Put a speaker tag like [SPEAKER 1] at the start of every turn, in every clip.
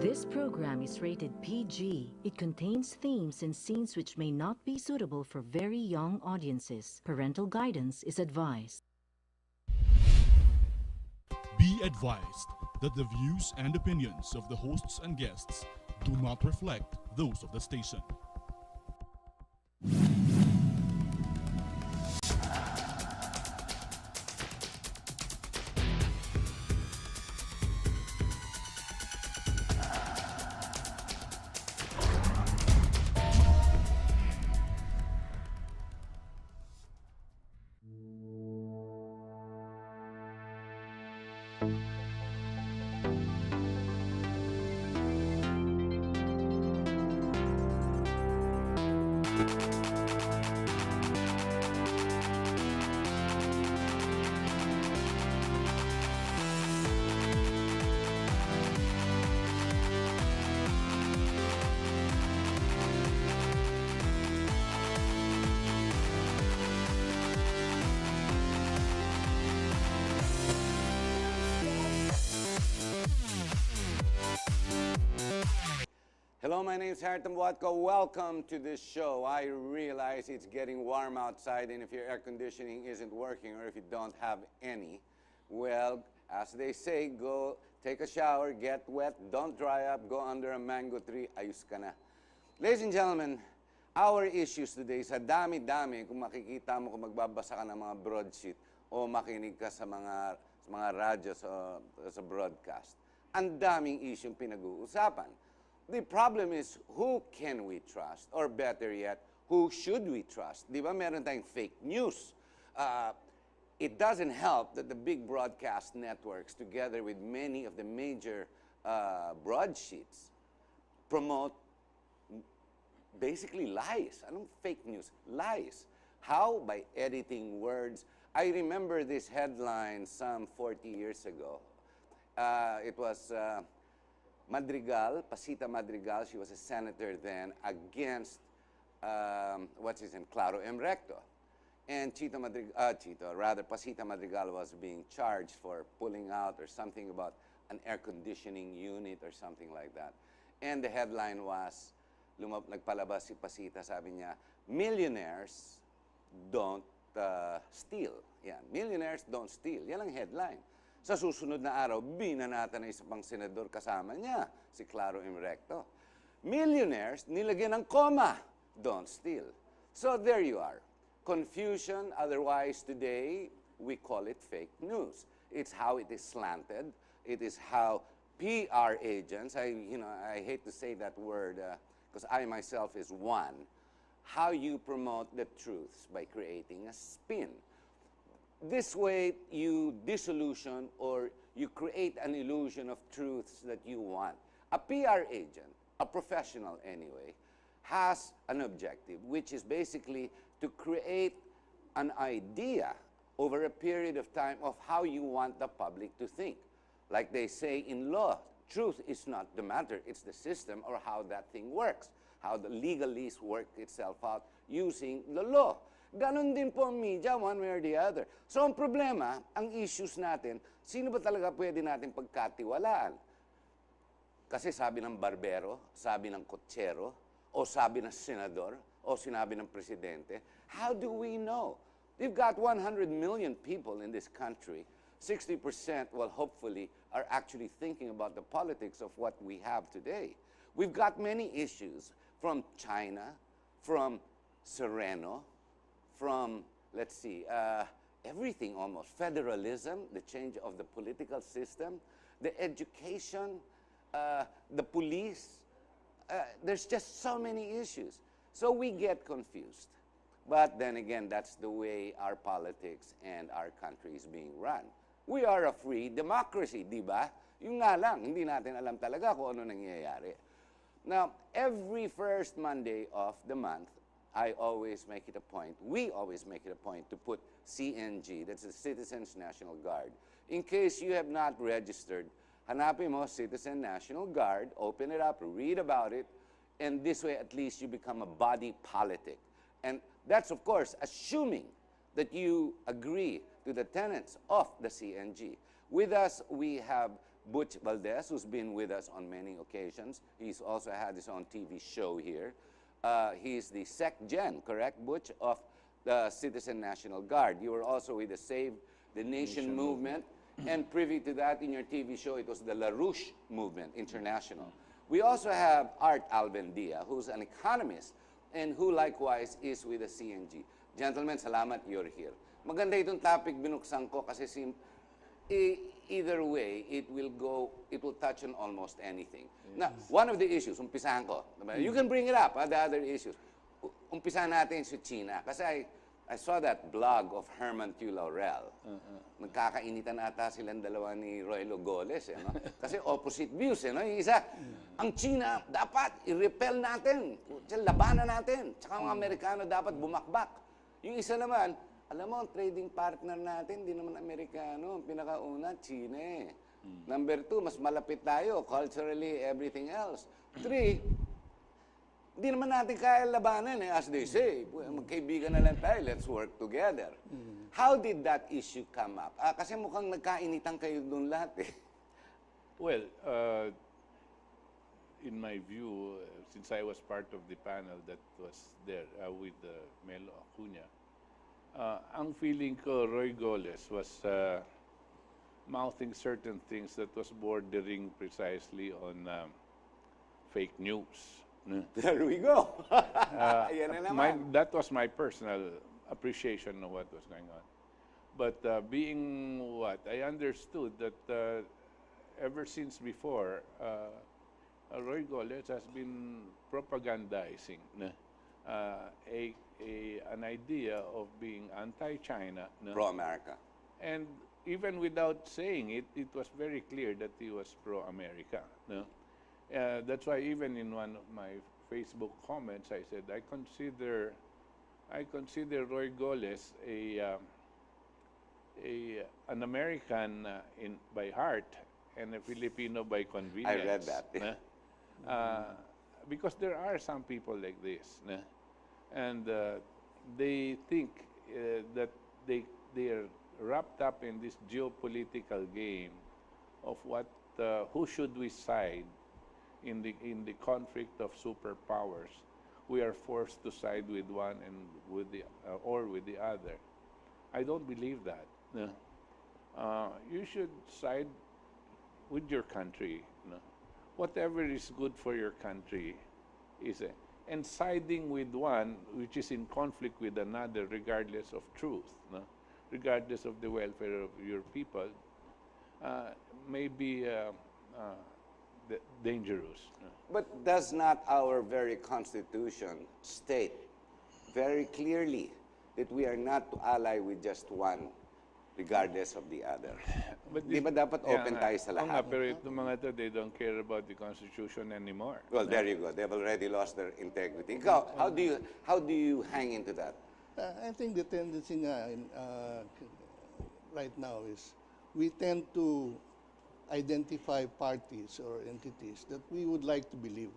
[SPEAKER 1] This program is rated PG. It contains themes and scenes which may not be suitable for very young audiences. Parental guidance is advised.
[SPEAKER 2] Be advised that the views and opinions of the hosts and guests do not reflect those of the station.
[SPEAKER 3] Hello, my name is Harriton Watko. Welcome to this show. I realize it's getting warm outside, and if your air conditioning isn't working or if you don't have any, well, as they say, go take a shower, get wet, don't dry up, go under a mango tree, ayos ka na. Ladies and gentlemen, our issues today, sa dami-dami, kung makikita mo kung magbabasa ka ng mga broadsheet o makinig ka sa mga radyo sa broadcast, ang daming isyong pinag-uusapan. The problem is, who can we trust? Or better yet, who should we trust? Di ba meron tayong fake news? It doesn't help that the big broadcast networks, together with many of the major broadsheets, promote basically lies. Anong fake news? Lies. How? By editing words. I remember this headline some 40 years ago. It was Madrigal, Pasita Madrigal. She was a senator then, against, Claro M. Recto. And Pasita Madrigal was being charged for pulling out or something about an air conditioning unit or something like that. And the headline was, nagpalabas si Pasita, sabi niya, millionaires don't steal. Yan, millionaires don't steal. Yan ang headline. Sa susunod na araw, binanatan na isa pang senador kasama niya, si Claro M. Recto. Millionaires, nilagyan ng comma, don't steal. So there you are. Confusion, otherwise today, we call it fake news. It's how it is slanted. It is how PR agents, I hate to say that word because I myself is one, how you promote the truths by creating a spin. This way, you disillusion or you create an illusion of truths that you want. A PR agent, a professional anyway, has an objective, which is basically to create an idea over a period of time of how you want the public to think. Like they say in law, truth is not the matter, it's the system or how that thing works, how the legalese work itself out using the law. Ganon din po ang media, one way or the other. So ang problema, ang issues natin, sino ba talaga pwede natin pagkatiwalaan? Kasi sabi ng barbero, sabi ng kotsero, o sabi ng senador, o sinabi ng presidente, how do we know? We've got 100 million people in this country. 60%, well, hopefully, are actually thinking about the politics of what we have today. We've got many issues from China, from Sereno, from, let's see, everything almost. Federalism, the change of the political system, the education, the police. There's just so many issues. So we get confused. But then again, that's the way our politics and our country is being run. We are a free democracy, di ba? Yung nga lang, hindi natin alam talaga kung ano nangyayari. Now, every first Monday of the month, I always make it a point, we always make it a point to put CNG, that's the Citizens National Guard. In case you have not registered, hanapin mo Citizen National Guard, open it up, read about it, and this way at least you become a body politic. And that's of course assuming that you agree to the tenets of the CNG. With us, we have Butch Valdez, who's been with us on many occasions. He's also had his own TV show here. He's the Sec-Gen, correct, Butch, of the Citizen National Guard. You were also with the Save the Nation movement, and privy to that in your TV show, it was the LaRouche Movement International. We also have Art Alvendia, who's an economist, and who likewise is with the CNG. Gentlemen, salamat you're here. Maganda itong topic binuksan ko kasi either way, it will touch on almost anything. Yes. Now, one of the issues, umpisahan ko. You can bring it up, the other issues. Umpisahan natin si China. Kasi I saw that blog of Herman Q. Laurel. Nagkakainitan ata silang dalawa ni Roy Logoles. No? Kasi opposite views. No? Yung isa, ang China dapat i-repel natin. Labanan natin. Tsaka mga Amerikano dapat bumakbak. Yung isa naman, alam mo, ang trading partner natin, di naman Amerikano. Ang pinakauna, China eh. Number 2, mas malapit tayo. Culturally, everything else. 3, hindi naman natin kaya labanan eh, as they say. Magkaibigan na lang tayo, let's work together. How did that issue come up? Kasi mukhang nagkainitan kayo doon lahat eh.
[SPEAKER 4] Well, in my view, since I was part of the panel that was there with Melo Acuña, ang feeling ko, Roy Goles was mouthing certain things that was bordering precisely on fake news.
[SPEAKER 3] There we go. Yan na naman.
[SPEAKER 4] That was my personal appreciation of what was going on. But being what, I understood that ever since before, Roy Goles has been propagandizing an idea of being anti-China.
[SPEAKER 3] Pro-America.
[SPEAKER 4] And even without saying it, it was very clear that he was pro-America. That's why even in one of my Facebook comments, I said I consider Roy Goles an American by heart and a Filipino by convenience.
[SPEAKER 3] I read that.
[SPEAKER 4] Because there are some people like this, and they think that they are wrapped up in this geopolitical game of who should we side in the conflict of superpowers. We are forced to side with one and with the other. I don't believe that. You should side with your country. Whatever is good for your country and siding with one which is in conflict with another, regardless of truth, regardless of the welfare of your people, may be dangerous.
[SPEAKER 3] But does not our very Constitution state very clearly that we are not to ally with just one, regardless of the other?
[SPEAKER 4] But
[SPEAKER 3] Di ba dapat open tayo sa lahat?
[SPEAKER 4] Pero itong mga ito, they don't care about the Constitution anymore.
[SPEAKER 3] Well, there you go. They've already lost their integrity. Ikaw, how do you hang into that?
[SPEAKER 5] I think the tendency right now is we tend to identify parties or entities that we would like to believe.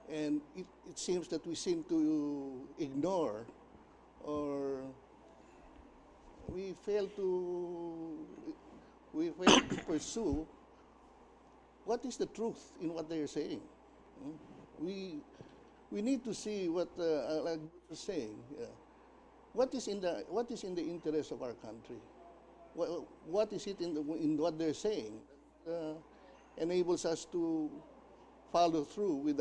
[SPEAKER 5] And it seems that we seem to ignore or we fail to pursue what is the truth in what they are saying. We need to see what like I was saying. What is in the interest of our country? What is it in what they're saying enables us to follow through with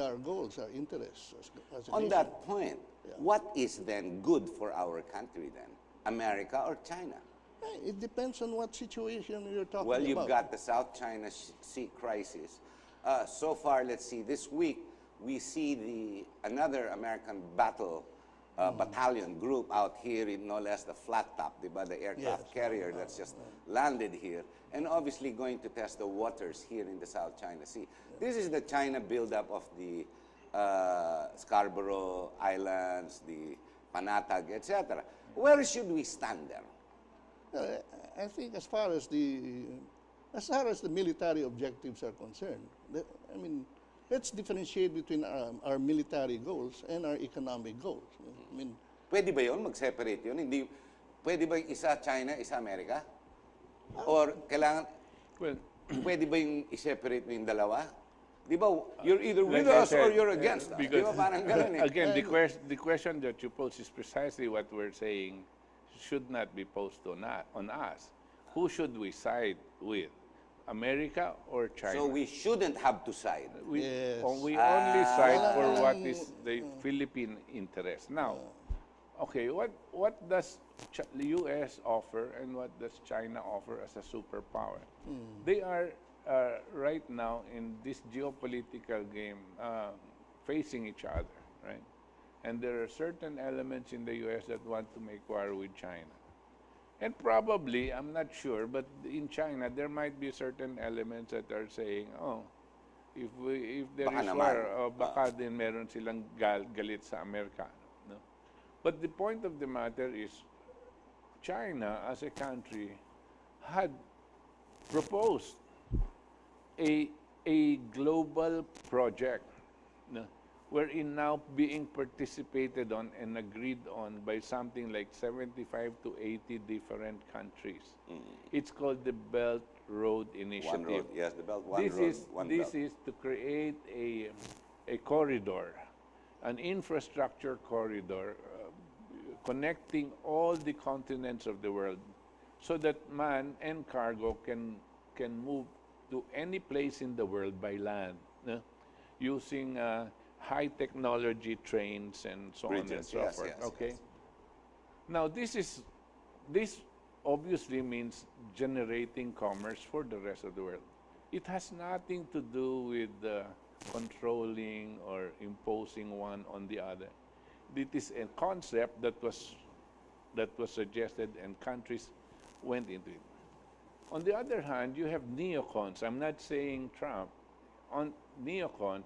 [SPEAKER 5] our goals, our interests as a
[SPEAKER 3] On
[SPEAKER 5] nation.
[SPEAKER 3] that point, what is then good for our country then? America or China?
[SPEAKER 5] It depends on what situation you're talking about.
[SPEAKER 3] Well, you've got the South China Sea crisis. So far, let's see, this week we see another American battalion group out here in no less the Flat Top, the aircraft carrier that's just landed here, and obviously going to test the waters here in the South China Sea. This is the China buildup of the Scarborough Islands, the Panatag, etc. Where should we stand there?
[SPEAKER 5] I think as far as the military objectives are concerned, I mean, let's differentiate between our military goals and our economic goals. I mean,
[SPEAKER 3] pwede ba yun? Mag-separate yun? Hindi, pwede ba isa China, isa Amerika? Or kailangan,
[SPEAKER 4] Well,
[SPEAKER 3] pwede ba yung i-separate mo yung dalawa? Di ba, you're either with
[SPEAKER 4] like I
[SPEAKER 3] us or
[SPEAKER 4] said,
[SPEAKER 3] you're against us. Di
[SPEAKER 4] because
[SPEAKER 3] ba parang ganun eh?
[SPEAKER 4] again, the question that you pose is precisely what we're saying should not be posed on us. Who should we side with, America or China?
[SPEAKER 3] So we shouldn't have to side.
[SPEAKER 4] We,
[SPEAKER 5] Yes.
[SPEAKER 4] we only side for
[SPEAKER 5] Walang-
[SPEAKER 4] what is the Philippine interest. Now, okay, what does the U.S. offer and what does China offer as a superpower? They are right now in this geopolitical game facing each other, right? And there are certain elements in the U.S. that want to make war with China. And probably, I'm not sure, but in China, there might be certain elements that are saying, oh, if there
[SPEAKER 3] Baka
[SPEAKER 4] is
[SPEAKER 3] naman.
[SPEAKER 4] war, baka din meron silang galit sa Amerikano. No? But the point of the matter is, China as a country had proposed a global project, no, wherein now being participated on and agreed on by something like 75 to 80 different countries. It's called the Belt Road Initiative.
[SPEAKER 3] One road, yes, the belt, one
[SPEAKER 4] This
[SPEAKER 3] road,
[SPEAKER 4] is
[SPEAKER 3] one
[SPEAKER 4] this
[SPEAKER 3] belt.
[SPEAKER 4] is to create a corridor, an infrastructure corridor connecting all the continents of the world, so that man and cargo can move to any place in the world by land, using high technology trains and so on and
[SPEAKER 3] Bridges,
[SPEAKER 4] so
[SPEAKER 3] yes,
[SPEAKER 4] forth.
[SPEAKER 3] yes,
[SPEAKER 4] Okay.
[SPEAKER 3] yes.
[SPEAKER 4] Now this obviously means generating commerce for the rest of the world. It has nothing to do with controlling or imposing one on the other. It is a concept that was suggested and countries went into it. On the other hand, you have neocons. I'm not saying Trump. On neocons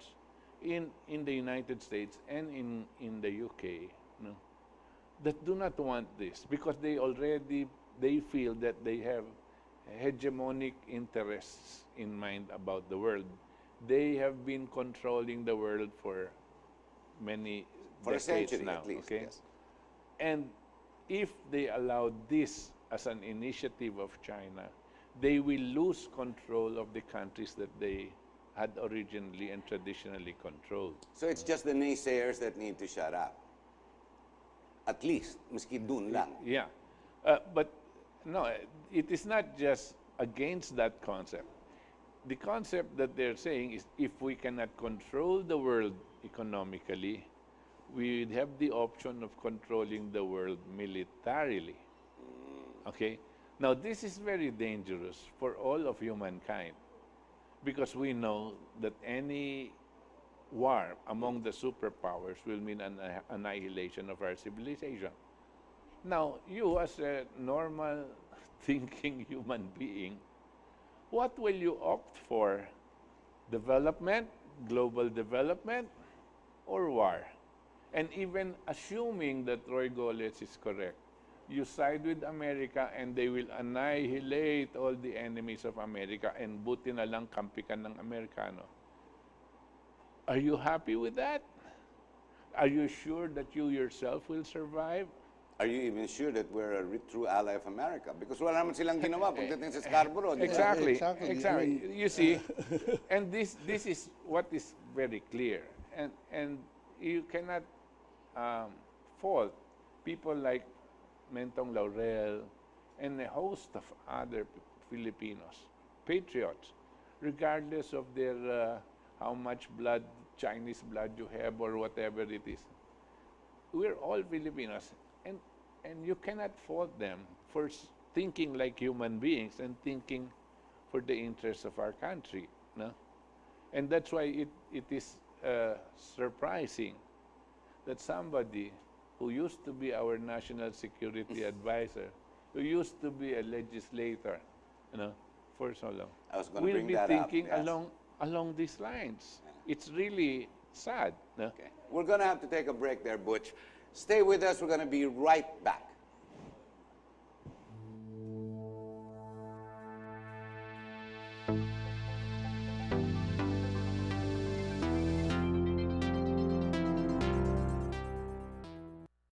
[SPEAKER 4] in the United States and in the UK, no, that do not want this because they feel that they have hegemonic interests in mind about the world. They have been controlling the world for many
[SPEAKER 3] For a
[SPEAKER 4] decades
[SPEAKER 3] century
[SPEAKER 4] now.
[SPEAKER 3] at least,
[SPEAKER 4] Okay,
[SPEAKER 3] yes.
[SPEAKER 4] and if they allow this as an initiative of China, they will lose control of the countries that they had originally and traditionally controlled.
[SPEAKER 3] So it's just the naysayers that need to shut up. At least, miski dun lang.
[SPEAKER 4] Yeah. But no, it is not just against that concept. The concept that they're saying is if we cannot control the world economically, we have the option of controlling the world militarily. Okay? Now, this is very dangerous for all of humankind because we know that any war among the superpowers will mean an annihilation of our civilization. Now, you as a normal thinking human being, what will you opt for? Development, global development, or war? And even assuming that Roy Goles is correct, you side with America and they will annihilate all the enemies of America and buti na lang kampi ka ng Amerikano. Are you happy with that? Are you sure that you yourself will survive?
[SPEAKER 3] Are you even sure that we're a true ally of America? Because wala naman silang ginawa pagdating sa Scarborough. di ba?
[SPEAKER 4] Exactly.
[SPEAKER 5] Exactly.
[SPEAKER 4] Exactly.
[SPEAKER 5] I mean-
[SPEAKER 4] You see, and this is what is very clear, and you cannot fault people like Mentong Laurel and a host of other Filipinos, patriots, regardless of their how much blood, Chinese blood you have or whatever it is. We're all Filipinos, and you cannot fault them for thinking like human beings and thinking for the interests of our country. No? And that's why it is surprising that somebody who used to be our national security advisor, who used to be a legislator, for so long,
[SPEAKER 3] I was gonna
[SPEAKER 4] will
[SPEAKER 3] bring
[SPEAKER 4] be
[SPEAKER 3] that up,
[SPEAKER 4] thinking
[SPEAKER 3] yes.
[SPEAKER 4] along these lines. It's really sad. No?
[SPEAKER 3] Okay. We're going to have to take a break there, Butch. Stay with us. We're going to be right back.